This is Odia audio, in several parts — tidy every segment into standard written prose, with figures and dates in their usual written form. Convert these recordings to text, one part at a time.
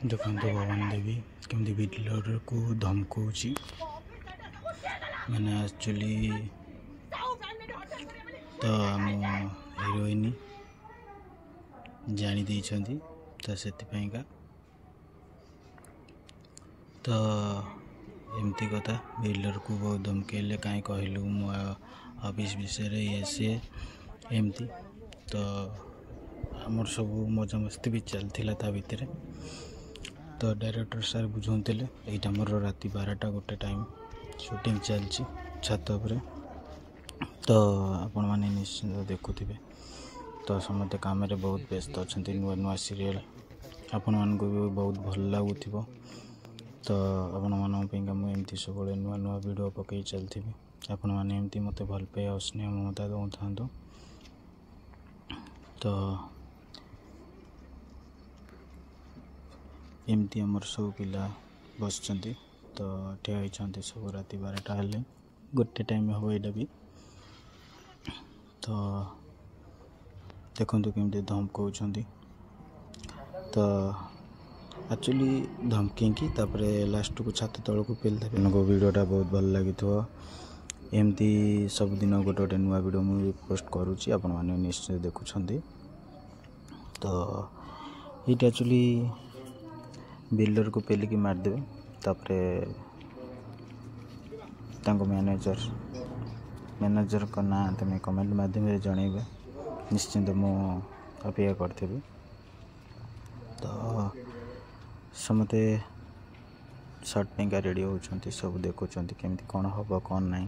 ଦେଖନ୍ତୁ ଭବାନୀ ଦେବୀ କେମିତି ବିଲରକୁ ଧମକଉଛି। ମାନେ ଆକ୍ଚୁଆଲି ତ ଆମ ହିରୋଇନ୍ ଜାଣି ଦେଇଛନ୍ତି ତ ସେଥିପାଇଁକା ତ ଏମିତି କଥା ବିଲରକୁ ବହୁତ ଧମକେଇଲେ କାହିଁ କହିଲୁ ମୋ ଅଫିସ୍ ବିଷୟରେ ଇଏ ସିଏ ଏମିତି ତ ଆମର ସବୁ ମଜାମସ୍ତି ବି ଚାଲିଥିଲା ତା ଭିତରେ। ତ ଡାଇରେକ୍ଟର ସାର୍ ବୁଝାଉଥିଲେ ଏଇଟା ଆମର ରାତି 12ଟା ଗୋଟେ ଟାଇମ୍ ସୁଟିଂ ଚାଲିଛି ଛାତ ଉପରେ। ତ ଆପଣମାନେ ନିଶ୍ଚିନ୍ତ ଦେଖୁଥିବେ। ତ ସମସ୍ତେ କାମରେ ବହୁତ ବ୍ୟସ୍ତ ଅଛନ୍ତି। ନୂଆ ନୂଆ ସିରିଏଲ୍ ଆପଣମାନଙ୍କୁ ବି ବହୁତ ଭଲ ଲାଗୁଥିବ। ତ ଆପଣମାନଙ୍କ ପାଇଁକା ମୁଁ ଏମିତି ସବୁବେଳେ ନୂଆ ନୂଆ ଭିଡ଼ିଓ ପକାଇ ଚାଲିଥିବି। ଆପଣମାନେ ଏମିତି ମୋତେ ଭଲ ପାଇବା ଆଉ ସ୍ନେହ ମମତା ଦେଉଥାନ୍ତୁ। ତ ଏମିତି ଆମର ସବୁ ପିଲା ବସିଛନ୍ତି। ତ ଠିଆ ହେଇଛନ୍ତି ସବୁ ରାତି 12ଟା ହେଲେ ଗୋଟେ ଟାଇମ୍ ହେବ ଏଇଟା ବି। ତ ଦେଖନ୍ତୁ କେମିତି ଧମକଉଛନ୍ତି। ତ ଆକ୍ଚୁଆଲି ଧମକେଇକି ତାପରେ ଲାଷ୍ଟକୁ ଛାତ ତଳକୁ ପେଲିଦେବେ। ଆପଣଙ୍କ ଭିଡ଼ିଓଟା ବହୁତ ଭଲ ଲାଗିଥିବ। ଏମିତି ସବୁଦିନ ଗୋଟେ ଗୋଟେ ନୂଆ ଭିଡ଼ିଓ ମୁଁ ପୋଷ୍ଟ କରୁଛି, ଆପଣମାନେ ନିଶ୍ଚୟ ଦେଖୁଛନ୍ତି। ତ ଏଇଟା ଆକ୍ଚୁଆଲି ବିଲ୍ଡରକୁ ପେଲିକି ମାରିଦେବେ। ତାପରେ ତାଙ୍କ ମ୍ୟାନେଜରଙ୍କ ନାଁ ତୁମେ କମେଣ୍ଟ ମାଧ୍ୟମରେ ଜଣାଇବେ। ନିଶ୍ଚିନ୍ତ ମୁଁ ଅପେକ୍ଷା କରିଥିବି। ତ ସମସ୍ତେ ସର୍ଟ ପାଇଁକା ରେଡ଼ି ହେଉଛନ୍ତି, ସବୁ ଦେଖୁଛନ୍ତି କେମିତି କ'ଣ ହେବ କ'ଣ ନାହିଁ।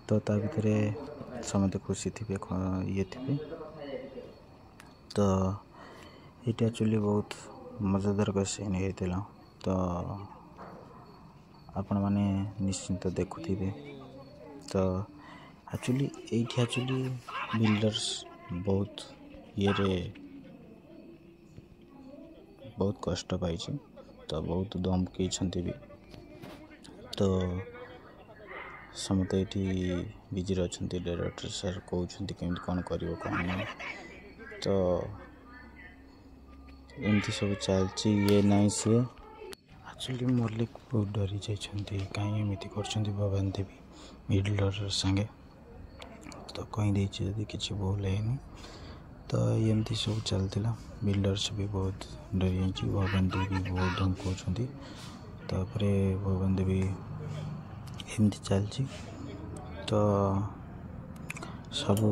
ତ ତା ଭିତରେ ସମସ୍ତେ ଖୁସି ଥିବେ, ଇଏ ଥିବେ। ତ ଏଇଟା ଆକ୍ଚୁଆଲି ବହୁତ ମଜାଦାର ସିନ୍ ହେଇଥିଲା। ତ ଆପଣମାନେ ନିଶ୍ଚିନ୍ତ ଦେଖୁଥିବେ। ତ ଆକ୍ଚୁଆଲି ବିଲ୍ଡର୍ସ ବହୁତ ଇଏରେ ବହୁତ କଷ୍ଟ ପାଇଛି। ତ ବହୁତ ଧମକେଇଛନ୍ତି ବି। ତ ସମସ୍ତେ ଏଇଠି ବିଜିରେ ଅଛନ୍ତି। ଡାଇରେକ୍ଟର ସାର୍ କହୁଛନ୍ତି କେମିତି କ'ଣ କରିବ କ'ଣ ନାହିଁ। ତ ଏମିତି ସବୁ ଚାଲିଛି, ଇଏ ନାହିଁ ସିଏ। ଆକ୍ଚୁଆଲି ମଲ୍ଲିକ ବହୁତ ଡରି ଯାଇଛନ୍ତି। କାହିଁ ଏମିତି କରୁଛନ୍ତି ଭବାନୀ ଦେବୀ ବିଲ୍ଡର ସାଙ୍ଗେ। ତ କହିଦେଇଛି ଯଦି କିଛି ଭୁଲ ହେଇନି। ତ ଏମିତି ସବୁ ଚାଲିଥିଲା। ବିଲ୍ଡର୍ସ ବି ବହୁତ ଡରି ଯାଇଛି। ଭବାନୀ ଦେବୀ ବି ବହୁତ ଧମକଉଛନ୍ତି। ତାପରେ ଭବାନୀ ଦେବୀ ଏମିତି ଚାଲିଛି। ତ ସବୁ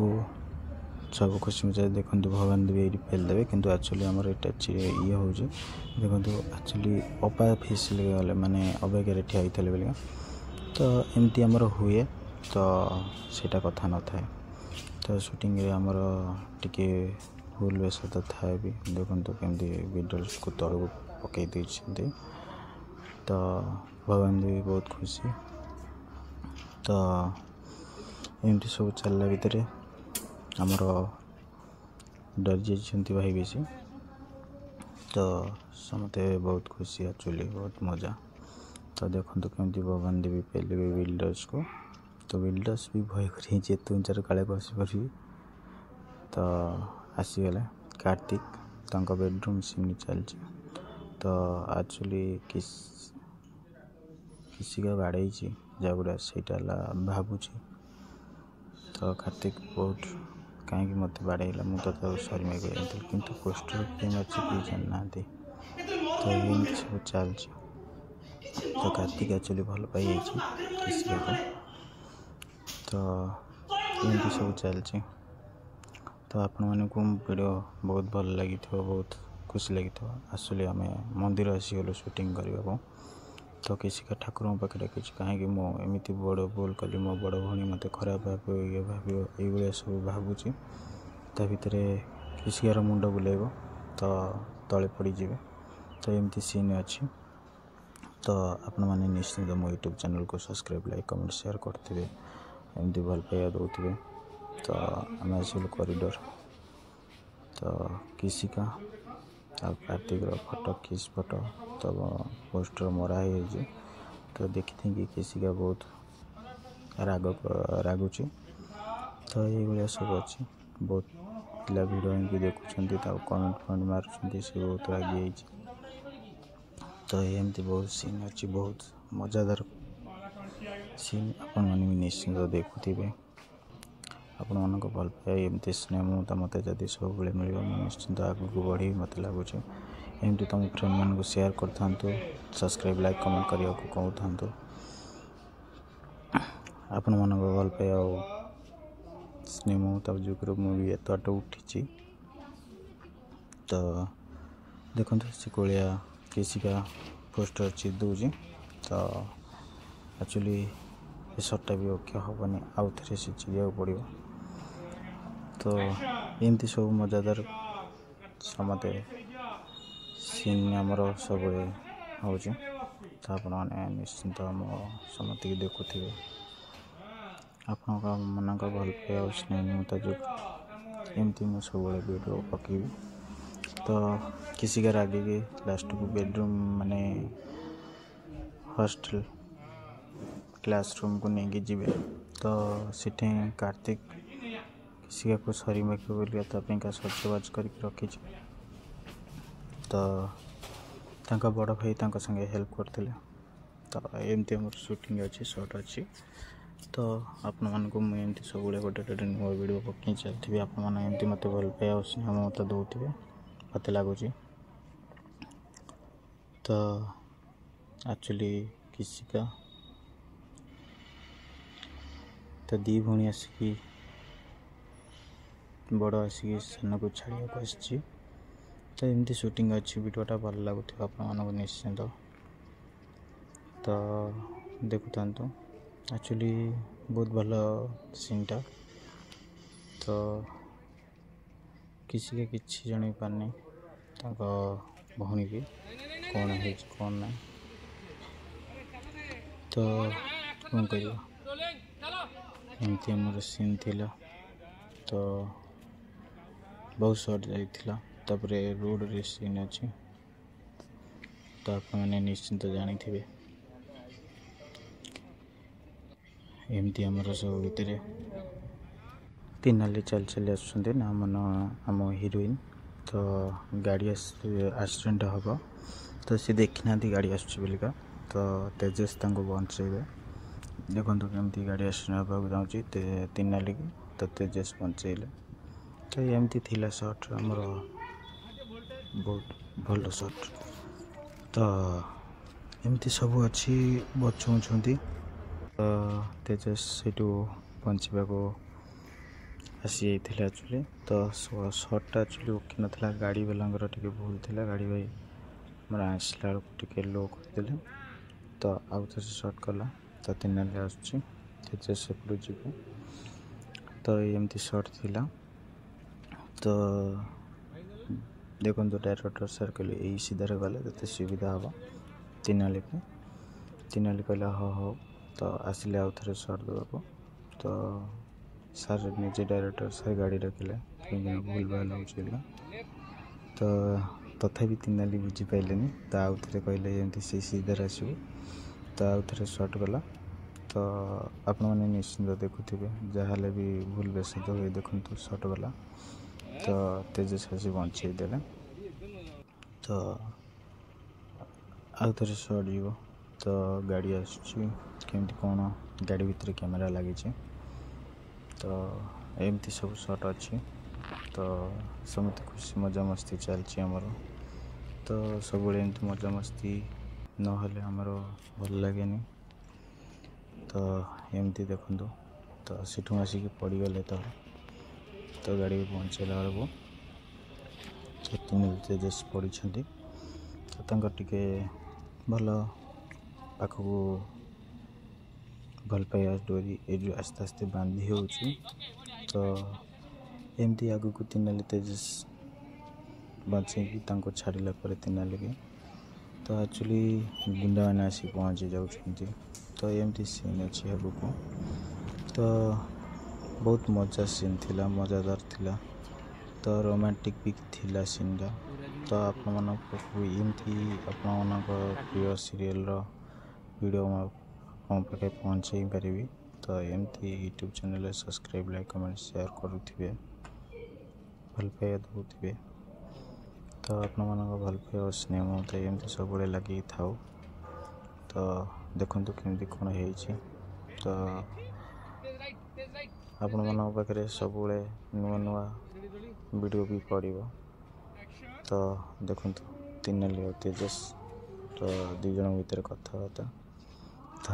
ଖୁସି ମଜା ଦେଖନ୍ତୁ। ଭବାନୀ ଦେବୀ ଏଇଠି ପେଲିଦେବେ, କିନ୍ତୁ ଆକ୍ଚୁଆଲି ଆମର ଏଇଟା ଇଏ ହେଉଛି। ଦେଖନ୍ତୁ ଆକ୍ଚୁଆଲି ଅଫିସ୍ ଗଲେ ମାନେ ଅପେକ୍ଷାରେ ଠିଆ ହେଇଥିଲେ ବୋଲି। ତ ଏମିତି ଆମର ହୁଏ। ତ ସେଇଟା କଥା ନଥାଏ। ତ ସୁଟିଂରେ ଆମର ଟିକେ ଭୁଲ ବେଶ ତ ଥାଏ ବି। ଦେଖନ୍ତୁ କେମିତି ବିଲ୍ଡର୍ସକୁ ତଳକୁ ପକାଇ ଦେଇଛନ୍ତି। ତ ଭବାନୀ ଦେବୀ ବହୁତ ଖୁସି। ତ ଏମିତି ସବୁ ଚାଲିଲା ଭିତରେ ଆମର ଡରି ଯାଇଛନ୍ତି ଭାଇ ବେଶୀ। ତ ସମସ୍ତେ ବହୁତ ଖୁସି, ଆକ୍ଚୁଆଲି ବହୁତ ମଜା। ତ ଦେଖନ୍ତୁ କେମିତି ଭବାନୀ ଦେବୀ ପେଲିବେ ବିଲ୍ଡର୍ସକୁ। ତ ବିଲ୍ଡର୍ସ ବି ଭୟ କରି ହେଇଛି ଏତେ ଉଞ୍ଚାରୁ କାଳେ ବସି ପାରିବି। ତ ଆସିଗଲେ କାର୍ତ୍ତିକ, ତାଙ୍କ ବେଡ଼ରୁମ୍ ସିନ୍ ଚାଲିଛି। ତ ଆକ୍ଚୁଆଲି କିସିକା ବାଡ଼େଇଛି ଯାଗୁଡ଼ା, ସେଇଟା ହେଲା ଭାବୁଛି। ତ କାର୍ତ୍ତିକ ବହୁତ କାହିଁକି ମୋତେ ବାଡ଼େଇଲା, ମୁଁ ତ ତାକୁ ସରି ମାଗି ଯାଇଥିଲି, କିନ୍ତୁ ପୋଷ୍ଟର କେହି ଅଛି କେହି ଜାଣିନାହାନ୍ତି। ତ ଏମିତି ସବୁ ଚାଲିଛି। ତ କାର୍ତ୍ତିକ ଆକ୍ଚୁଆଲି ଭଲ ପାଇଯାଇଛି କିସିକାକୁ। ତ ଏମିତି ସବୁ ଚାଲିଛି। ତ ଆପଣମାନଙ୍କୁ ଭିଡ଼ିଓ ବହୁତ ଭଲ ଲାଗିଥିବ, ବହୁତ ଖୁସି ଲାଗିଥିବ। ଆକ୍ଚୁଆଲି ଆମେ ମନ୍ଦିର ଆସିଗଲୁ ସୁଟିଂ କରିବାକୁ। ତ କିସିକା ଠାକୁରଙ୍କ ପାଖରେ ଡାକିଛି। କାହିଁକି ମୁଁ ଏମିତି ବଡ଼ ଭୁଲ କଲି, ମୋ ବଡ଼ ଭଉଣୀ ମୋତେ ଖରାପ ଭାବିବ, ଇଏ ଭାବିବ, ଏଇଭଳିଆ ସବୁ ଭାବୁଛି। ତା ଭିତରେ କିସିକାର ମୁଣ୍ଡ ବୁଲେଇବ, ତ ତଳେ ପଡ଼ିଯିବେ। ତ ଏମିତି ସିନ୍ ଅଛି। ତ ଆପଣମାନେ ନିଶ୍ଚିନ୍ତ ମୋ ୟୁଟ୍ୟୁବ୍ ଚ୍ୟାନେଲ୍କୁ ସବସ୍କ୍ରାଇବ୍, ଲାଇକ୍, କମେଣ୍ଟ, ସେୟାର କରୁଥିବେ। ଏମିତି ଭଲ ପାଇବା ଦେଉଥିବେ। ତ ଆମେ ଆସିଲୁ କରିଡ଼ର। ତ କିସିକା ଆଉ କାର୍ତ୍ତିକର ଫଟୋ, କିସ୍ ଫଟୋ ତ ପୋଷ୍ଟର ମରା ହେଇଯାଇଛି। ତ ଦେଖିଥିଲି କିସିକା ବହୁତ ରାଗୁଛି। ତ ଏଇଭଳିଆ ସବୁ ଅଛି। ବହୁତ ପିଲା ଭିଡ଼ିଓ ଏମିତି ଦେଖୁଛନ୍ତି, ତାକୁ କମେଣ୍ଟ ମାରୁଛନ୍ତି, ସେ ବହୁତ ରାଗି ଯାଇଛି। तो एमती बहुत सीन अच्छी बहुत मजादार सीन आपण मैंने भी निश्चिंत देखुवे आपण मान भल पाए एमती स्नेह ममता मत जदि सब मिल निश्चिंत आगे को बढ़ी मत लगुच एमती तुम फ्रेंड मान को शेयर कर सब्सक्राइब लाइक कमेंट करने को कहूँ आपण मान भल पाए स्नेह ममता जुगर मुझे एत बाट उठी तो देखो से कोलिया किसी का पोस्टर चिप दूजी तो एक्चुअली ये शर्टा भी ओके हेनी आउ थे से चिड़िया पड़ो तो एमती सब मजादार समते सीन आमर सब हो तो आपण मैंने निश्चिंत मो समति देखुवे आपण मान भल पाए स्नेह ममता जो एमती मुझे सब वीडियो पकेबी तो किसी का आगे के लास्ट को बेडरूम माने हॉस्टल क्लासरूम को नहीं जीवे तो सीठे कार्तिक किसी का कुछ सरी माइक बोलिया का सजबाज कर रखी तो बड़ भाई संगे हेल्प करते तो एमती आम शूटिंग अच्छी शॉर्ट अच्छी तो आपण मानक मुझे सब गोटे नुआ वीडियो पकई चलती आप मत भल पाए स्नेह ममता दौथे मत लगुच तो एक्चुअली किसी का तो दी भौणी आसिकी बड़ आसिकी सान को छाड़ा को आसी तो एमती शूटिंग अच्छी वीडियोटा भल लगुथ आप निश्चिंत तो देखुता एक्चुअली बहुत भल सीनटा तो किसी का किसी जन पारनी भौणी की कौन है कौन ना तो कौन कर एमती आमर सीन थिला तो बहुत शॉर्ट जाइथिला तापरे रोड रे सीन अच्छी तो आप मैंने निश्चिंत जानी थे एमती आमर सब भितर तीनाली चल चली आसुँच ना मन आम हिरोइन तो गाड़ी एक्सीडेंट हम तो सी देखी ना गाड़ी आसुका तो तेजस बंचे देखो केमती गाड़ी एक्सीडेंट हाँ जाऊँगी तीनाली की तो तेजस बंचेले तो एमती थिला शॉट आमर बहुत भल शॉट तो एमती सब अच्छी बचाऊँच तो तेजस से बचा को आसी जाइए एक्चुअली तो शॉर्टा एक्चुअली ओके नाला गाड़ी वाला टे भूल था गाड़ी भाई मोर आसला टे लो करदे तो आउ थे शॉर्ट कला तो तीन आस तो एमती शॉर्ट थिला तो देखो डायरेक्टर सर कहले यही सीधार गले तो सुविधा हम तीनाली कहला हो तो आसिले आउ थे शॉर्ट देवा तो सर निजे डायरेक्टर सर गाड़ी रखिले कहीं भूल भाल हो तो तथापि तीनाली बुझी पारे तो आउ थे कहले एमती से सीधार आसो तो आउ थे शॉर्ट गला तो आपण मैंने निश्चिंत देखुवे जहाँ भी भूल बेस हुए देखो शॉर्ट गला तो तेजस आसी बंचेदेले तो आउ थे शॉर्ट जीव तो गाड़ी आसमी कौन गाड़ी भितर कैमेरा लगी तो एमती सब शॉट अच्छी तो समस्त खुशी मजा मस्ती चलती आमर तो सब एमती मजा मस्ती नहले आमर भल लगे तो एमती देखु तो सीठू आसिक पड़गले तो गाड़ी पहुँचला बेलू तो तीन तेजस पड़ी तो टे भल पाखक भल पाइबा डोरी ये आस्ते आस्ते बांधी हो तो एमती आग को तीनाली तेजस बचे छाड़ा पर तीनाली की तो एक्चुअली गुंडा मैंने आसी पहुँची जाऊँच तो एमती सीन अच्छी आगू तो बहुत मजा सीन थिला मजादार थिला तो रोमांटिक भी थिला सीन तो आप एमती आपण प्रिय सीरियल वीडियो हम पाखे पहुँचे पारि तो एमती YouTube channel subscribe like comment share करुवे भल पाइबा दौथे ତ ଆପଣମାନଙ୍କ ଭଲ ପାଇବା ଓ ସ୍ନେହ ମତେ ଏମିତି ସବୁବେଳେ ଲାଗିକି ଥାଉ। ତ ଦେଖନ୍ତୁ କେମିତି କ'ଣ ହେଇଛି। ତ ଆପଣମାନଙ୍କ ପାଖରେ ସବୁବେଳେ ନୂଆ ନୂଆ ଭିଡ଼ିଓ ବି ପଡ଼ିବ। ତ ଦେଖନ୍ତୁ ତିନାଲି ଆଉ ତେଜସ୍ ତ 2 ଜଣଙ୍କ ଭିତରେ କଥାବାର୍ତ୍ତା। ତ